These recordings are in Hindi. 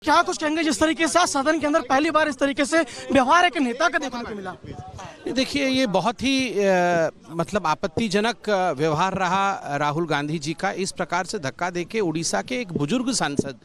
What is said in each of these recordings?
क्या कुछ कहेंगे जिस तरीके से सदन के अंदर पहली बार इस तरीके से व्यवहार एक नेता का देखने को मिला? देखिए, ये बहुत ही मतलब आपत्तिजनक व्यवहार रहा राहुल गांधी जी का। इस प्रकार से धक्का देके उड़ीसा के एक बुजुर्ग सांसद,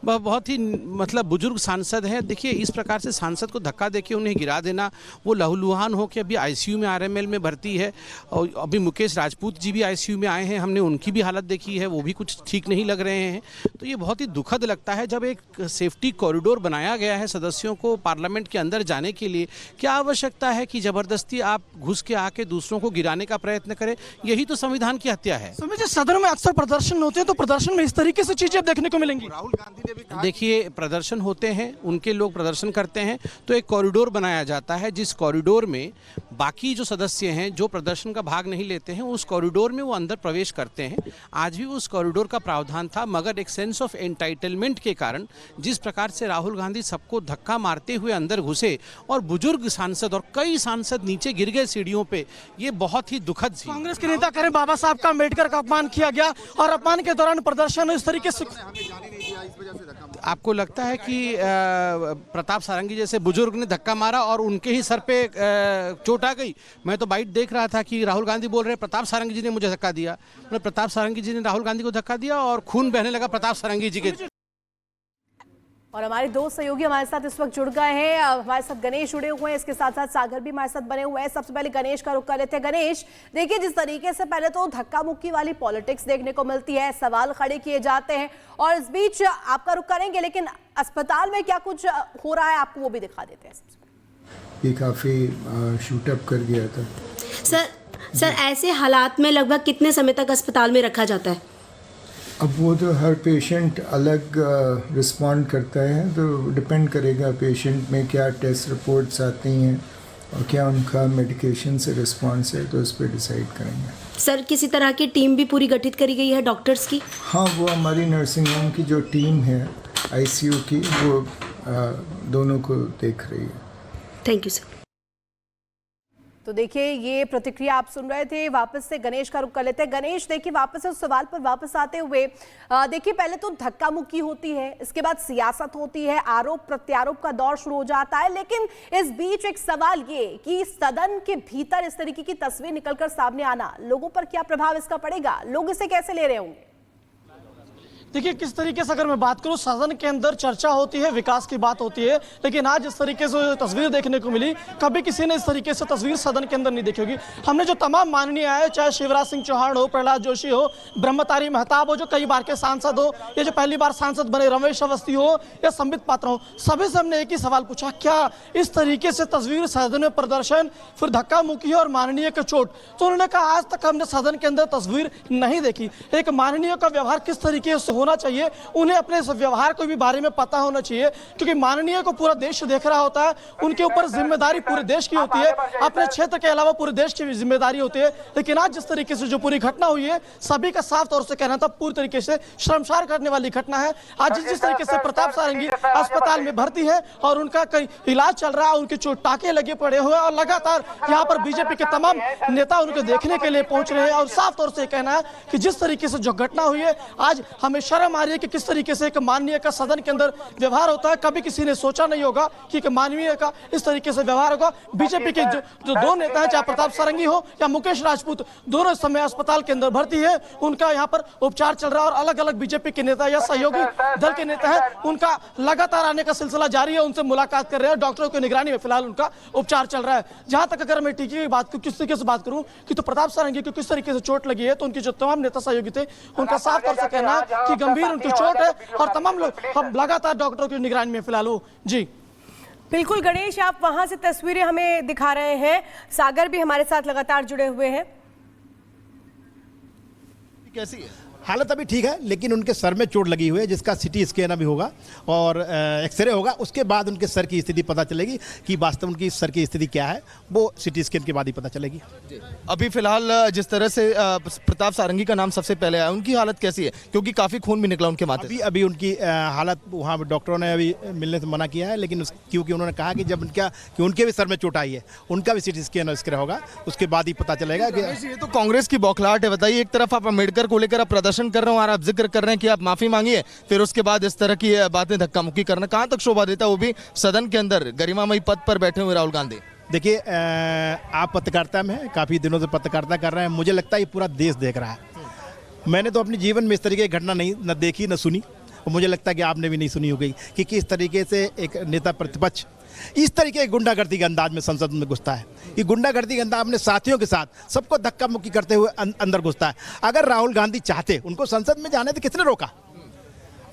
बहुत ही मतलब बुजुर्ग सांसद हैं। देखिए, इस प्रकार से सांसद को धक्का देके उन्हें गिरा देना, वो लहूलुहान हो के अभी आईसीयू में आरएमएल में भर्ती है। और अभी मुकेश राजपूत जी भी आईसीयू में आए हैं, हमने उनकी भी हालत देखी है, वो भी कुछ ठीक नहीं लग रहे हैं। तो ये बहुत ही दुखद लगता है जब एक सेफ्टी कॉरिडोर बनाया गया है सदस्यों को पार्लियामेंट के अंदर जाने के लिए, क्या आवश्यकता है कि जबरदस्ती आप घुस के आके दूसरों को गिराने का प्रयत्न करें? यही तो संविधान की हत्या है। सदन में अक्सर प्रदर्शन होते हैं, तो प्रदर्शन में इस तरीके से चीजें देखने को मिलेंगी। राहुल गांधी ने भी कहा, देखिए, प्रदर्शन होते हैं, उनके लोग प्रदर्शन करते हैं, तो एक कॉरिडोर बनाया जाता है, जिस कॉरिडोर में बाकी जो सदस्य हैं जो प्रदर्शन का भाग नहीं लेते हैं, उस कॉरिडोर में वो अंदर प्रवेश करते हैं। आज भी उस कॉरिडोर का प्रावधान था, मगर एक सेंस ऑफ एंटाइटलमेंट के कारण जिस प्रकार से राहुल गांधी सबको धक्का मारते हुए अंदर घुसे और बुजुर्ग सांसद और कई सांसद नीचे गिर गए सीढ़ियों पे, ये बहुत ही दुखद थी। कांग्रेस के नेता करें बाबा साहब का अम्बेडकर का अपमान किया गया और अपमान के दौरान प्रदर्शन इस तरीके से आपको लगता है कि प्रताप सारंगी जैसे बुजुर्ग ने धक्का मारा और उनके ही सर पे चोट आ गई? मैं तो बाइट देख रहा था कि राहुल गांधी बोल रहे प्रताप सारंगी जी ने मुझे धक्का दिया। प्रताप सारंगी जी ने राहुल गांधी को धक्का दिया और खून बहने लगा प्रताप सारंगी जी के। और हमारे दो सहयोगी हमारे साथ इस वक्त जुड़ गए हैं। हमारे साथ गणेश जुड़े हुए हैं, इसके साथ साथ सागर भी हमारे साथ बने हुए हैं। सबसे पहले गणेश का रुख कर लेते हैं। गणेश, देखिए, जिस तरीके से पहले तो धक्का मुक्की वाली पॉलिटिक्स देखने को मिलती है, सवाल खड़े किए जाते हैं, और इस बीच आपका रुख करेंगे, लेकिन अस्पताल में क्या कुछ हो रहा है आपको वो भी दिखा देते हैं। ये काफ़ी शूटअप कर गया था सर ऐसे हालात में लगभग कितने समय तक अस्पताल में रखा जाता है? अब वो तो हर पेशेंट अलग रिस्पॉन्ड करता है, तो डिपेंड करेगा पेशेंट में क्या टेस्ट रिपोर्ट्स आती हैं और क्या उनका मेडिकेशन से रिस्पॉन्स है, तो उस पर डिसाइड करेंगे। सर, किसी तरह की टीम भी पूरी गठित करी गई है डॉक्टर्स की? हाँ, वो हमारी नर्सिंग होम की जो टीम है आईसीयू की, वो दोनों को देख रही है। Thank you sir. तो देखिए, ये प्रतिक्रिया आप सुन रहे थे। वापस से गणेश का रुख कर लेते हैं। गणेश, देखिए, वापस से उस सवाल पर वापस आते हुए, देखिए, पहले तो धक्का मुक्की होती है, इसके बाद सियासत होती है, आरोप प्रत्यारोप का दौर शुरू हो जाता है, लेकिन इस बीच एक सवाल ये कि सदन के भीतर इस तरीके की तस्वीर निकलकर सामने आना, लोगों पर क्या प्रभाव इसका पड़ेगा? लोग इसे कैसे ले रहे होंगे? देखिए, किस तरीके से अगर मैं बात करूं, सदन के अंदर चर्चा होती है, विकास की बात होती है, लेकिन आज इस तरीके से तस्वीर देखने को मिली, कभी किसी ने इस तरीके से तस्वीर सदन के अंदर नहीं देखी होगी। हमने जो तमाम माननीय आए, चाहे शिवराज सिंह चौहान हो, प्रहलाद जोशी हो, ब्रह्मतारी मेहताब हो जो कई बार के सांसद हो, या जो पहली बार सांसद बने रमेश अवस्थी हो, या संबित पात्रा हो, सभी से हमने एक ही सवाल पूछा, क्या इस तरीके से तस्वीर सदन में प्रदर्शन, फिर धक्का मुक्की और माननीय के चोट? तो उन्होंने कहा, आज तक हमने सदन के अंदर तस्वीर नहीं देखी। एक माननीय का व्यवहार किस तरीके से होना चाहिए, उन्हें अपने इस व्यवहार को भी बारे में पता होना चाहिए, क्योंकि माननीय को पूरा देश देख रहा होता है, उनके ऊपर जिम्मेदारी पूरे देश की होती है, अपने क्षेत्र के अलावा पूरे देश की भी जिम्मेदारी होती है। लेकिन आज जिस तरीके से जो पूरी घटना हुई है, सभी का साफ तौर से कहना था पूरी तरीके से शर्मसार करने वाली घटना है। आज जिस तरीके से प्रताप सारंगी अस्पताल में भर्ती है और उनका कई इलाज चल रहा है, उनके चोट टाके लगे पड़े हुए, और लगातार यहाँ पर बीजेपी के तमाम नेता उनको देखने के लिए पहुंच रहे हैं, और साफ तौर से कहना है कि जिस तरीके से जो घटना हुई है, आज हमें शर्म आ रही है कि किस तरीके से एक माननीय का सदन के अंदर व्यवहार होता है। कभी किसी ने सोचा नहीं होगा कि एक माननीय का इस तरीके से व्यवहार होगा। बीजेपी के जो दो नेता हैं, चाहे प्रताप सारंगी हो या मुकेश राजपूत, दोनों इस समय अस्पताल के अंदर भर्ती है, उनका यहाँ पर उपचार चल रहा है, और अलग अलग बीजेपी के नेता या सहयोगी दल के नेता हैं, उनका लगातार आने का सिलसिला जारी है, उनसे मुलाकात कर रहे हैं, डॉक्टरों की निगरानी में फिलहाल उनका उपचार चल रहा है। जहां तक अगर मैं टीके की बात किस तरीके से बात करूं कि तो प्रताप सारंगी को किस तरीके से चोट लगी है, तो उनके जो तमाम नेता सहयोगी थे, उनका साफ तौर से कहना है कि गंभीर उनकी चोट है, और तमाम लोग हम लगातार डॉक्टरों की निगरानी में फिलहाल हो। जी बिल्कुल गणेश, आप वहां से तस्वीरें हमें दिखा रहे हैं। सागर भी हमारे साथ लगातार जुड़े हुए हैं। कैसी है हालत? अभी ठीक है, लेकिन उनके सर में चोट लगी हुई है, जिसका सिटी स्कैन अभी होगा और एक्सरे होगा। उसके बाद उनके सर की स्थिति पता चलेगी कि वास्तव उनकी सर की स्थिति क्या है, वो सिटी स्कैन के बाद ही पता चलेगी। अभी फिलहाल जिस तरह से प्रताप सारंगी का नाम सबसे पहले आया, उनकी हालत कैसी है? क्योंकि काफ़ी खून भी निकला उनके माथे। अभी उनकी हालत, वहाँ डॉक्टरों ने अभी मिलने से मना किया है, लेकिन क्योंकि उन्होंने कहा कि जब उनके भी सर में चोट आई है, उनका भी सिटी स्कैन एक्सरे होगा, उसके बाद ही पता चलेगा। ये तो कांग्रेस की बौखलाहट है। बताइए, एक तरफ आप अम्बेडकर को लेकर आप प्रदर्शन भाषण कर रहे हो और आप जिक्र कर रहे हैं कि आप माफी मांगिए, फिर उसके बाद इस तरह की बातें धक्का मुक्की करना कहाँ तक शोभा देता है, वो भी सदन के अंदर गरिमामयी पद पर बैठे हुए राहुल गांधी। देखिए, आप पत्रकारिता में हैं, काफ़ी दिनों से पत्रकारिता कर रहे हैं, मुझे लगता है ये पूरा देश देख रहा है। मैंने तो अपने जीवन में इस तरीके की घटना न देखी न सुनी, और मुझे लगता है कि आपने भी नहीं सुनी होगी कि किस तरीके से एक नेता प्रतिपक्ष इस तरीके की गुंडागर्दी के अंदाज में संसद में घुसता है। ये गुंडागर्दी के अंदाज अपने साथियों के साथ सबको धक्का मुक्की करते हुए अंदर घुसता है। अगर राहुल गांधी चाहते उनको संसद में जाने तो किसने रोका?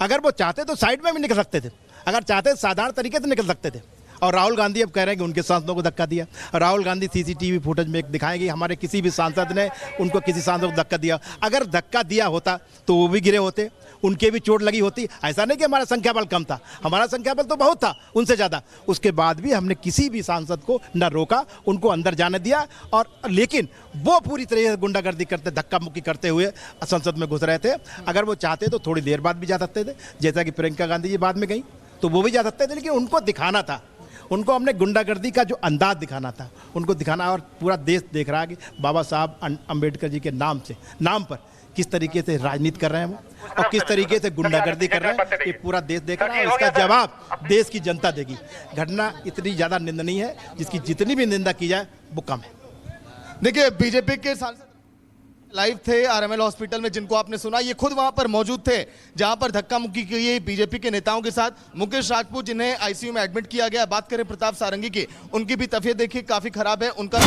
अगर वो चाहते तो साइड में भी निकल सकते थे, अगर चाहते साधारण तरीके से निकल सकते थे। और राहुल गांधी अब कह रहे हैं कि उनके सांसदों को धक्का दिया। राहुल गांधी सीसीटीवी फुटेज में दिखाएंगे हमारे किसी भी सांसद ने उनको किसी सांसद को धक्का दिया। अगर धक्का दिया होता तो वो भी गिरे होते, उनके भी चोट लगी होती। ऐसा नहीं कि हमारा संख्या बल कम था, हमारा संख्या बल तो बहुत था, उनसे ज़्यादा। उसके बाद भी हमने किसी भी सांसद को न रोका, उनको अंदर जाने दिया। और लेकिन वो पूरी तरह से गुंडागर्दी करते, धक्का मुक्की करते हुए संसद में घुस रहे थे। अगर वो चाहते तो थोड़ी देर बाद भी जा सकते थे, जैसा कि प्रियंका गांधी जी बाद में गई तो वो भी जा सकते थे। लेकिन उनको दिखाना था, उनको हमने गुंडागर्दी का जो अंदाज दिखाना था, उनको दिखाना। और पूरा देश देख रहा है कि बाबा साहब अम्बेडकर जी के नाम पर किस तरीके से राजनीति कर रहे हैं वो, और किस तरीके से गुंडागर्दी कर रहे हैं, ये पूरा देश देख रहा है। इसका जवाब देश की जनता देगी। घटना इतनी ज़्यादा निंदनीय है, जिसकी जितनी भी निंदा की जाए वो कम है। देखिए, बीजेपी के सांसद लाइव थे आरएमएल हॉस्पिटल में, जिनको आपने सुना, ये खुद वहां पर मौजूद थे जहां पर धक्का मुक्की की गई बीजेपी के नेताओं के साथ। मुकेश राजपूत जिन्हें आईसीयू में एडमिट किया गया। बात करें प्रताप सारंगी की, उनकी भी तबीयत देखिए काफी खराब है उनका।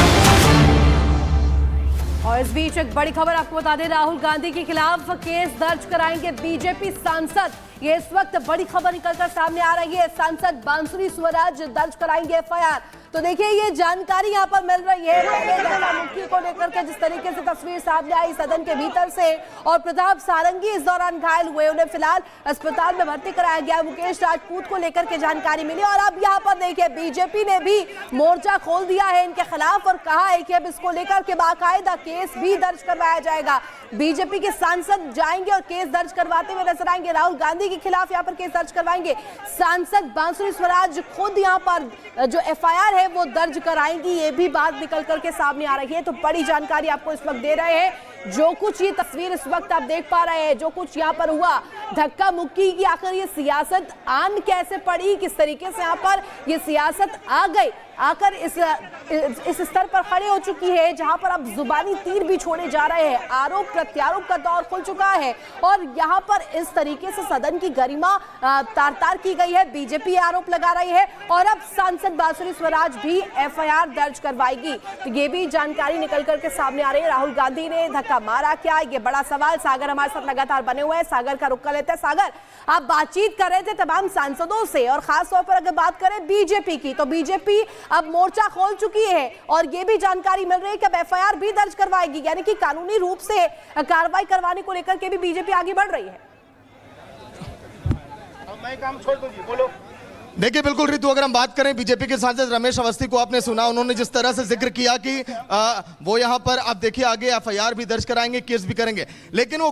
और इस बीच एक बड़ी खबर आपको बता दें, राहुल गांधी के खिलाफ केस दर्ज कराएंगे बीजेपी सांसद। ये इस वक्त बड़ी खबर निकलकर सामने आ रही है। सांसद बांसुरी स्वराज दर्ज कराएंगे एफआईआर। तो देखिए, ये जानकारी यहाँ पर मिल रही है धक्का मुक्की को लेकर के, जिस तरीके से तस्वीर सामने आई सदन के भीतर से। और प्रताप सारंगी इस दौरान घायल हुए, उन्हें फिलहाल अस्पताल में भर्ती कराया गया। मुकेश राजपूत को लेकर के जानकारी मिली। और अब यहाँ पर देखिए, बीजेपी ने भी मोर्चा खोल दिया है इनके खिलाफ और कहा है कि अब इसको लेकर के बाकायदा केस भी दर्ज करवाया जाएगा। बीजेपी के सांसद जाएंगे और केस दर्ज करवाते हुए नजर आएंगे। राहुल गांधी के खिलाफ यहाँ पर केस दर्ज करवाएंगे। सांसद बांसुरी स्वराज खुद यहाँ पर जो एफआईआर है वो दर्ज कराएंगी, ये भी बात निकल करके सामने आ रही है। तो बड़ी जानकारी आपको इस वक्त दे रहे हैं। जो कुछ ये तस्वीर इस वक्त आप देख पा रहे हैं, जो कुछ यहाँ पर हुआ धक्का मुक्की की, आखिर ये सियासत आन कैसे पड़ी, किस तरीके से यहाँ पर ये सियासत आ गई, आकर इस स्तर पर खड़े हो चुकी है जहां पर अब जुबानी तीर भी छोड़े जा रहे हैं। आरोप प्रत्यारोप का दौर खुल चुका है और यहां पर इस तरीके से सदन की गरिमा तार-तार की गई है। बीजेपी आरोप लगा रही है और अब सांसद बांसुरी स्वराज भी एफआईआर दर्ज करवाएगी। तो ये भी जानकारी निकल करके सामने आ रही है। राहुल गांधी ने धक्का मारा क्या, ये बड़ा सवाल। सागर हमारे साथ लगातार बने हुए हैं, सागर का रुख कर लेते हैं। सागर, आप बातचीत कर रहे थे तमाम सांसदों से और खासतौर पर अगर बात करें बीजेपी की, तो बीजेपी अब मोर्चा खोल चुकी है और ये भी जानकारी मिल रही है कि अब एफआईआर भी दर्ज करवाएगी, यानी कि कानूनी रूप से कार्रवाई करवाने को लेकर के भी बीजेपी आगे बढ़ रही है। मैं काम छोड़ दूंगी, बोलो। देखिए, बिल्कुल रितु, अगर हम बात करें बीजेपी के सांसद रमेश अवस्थी को, आपने सुना उन्होंने जिस तरह से जिक्र किया कि वो यहाँ पर आप देखिए आगे एफआईआर भी दर्ज कराएंगे, केस भी करेंगे, लेकिन वो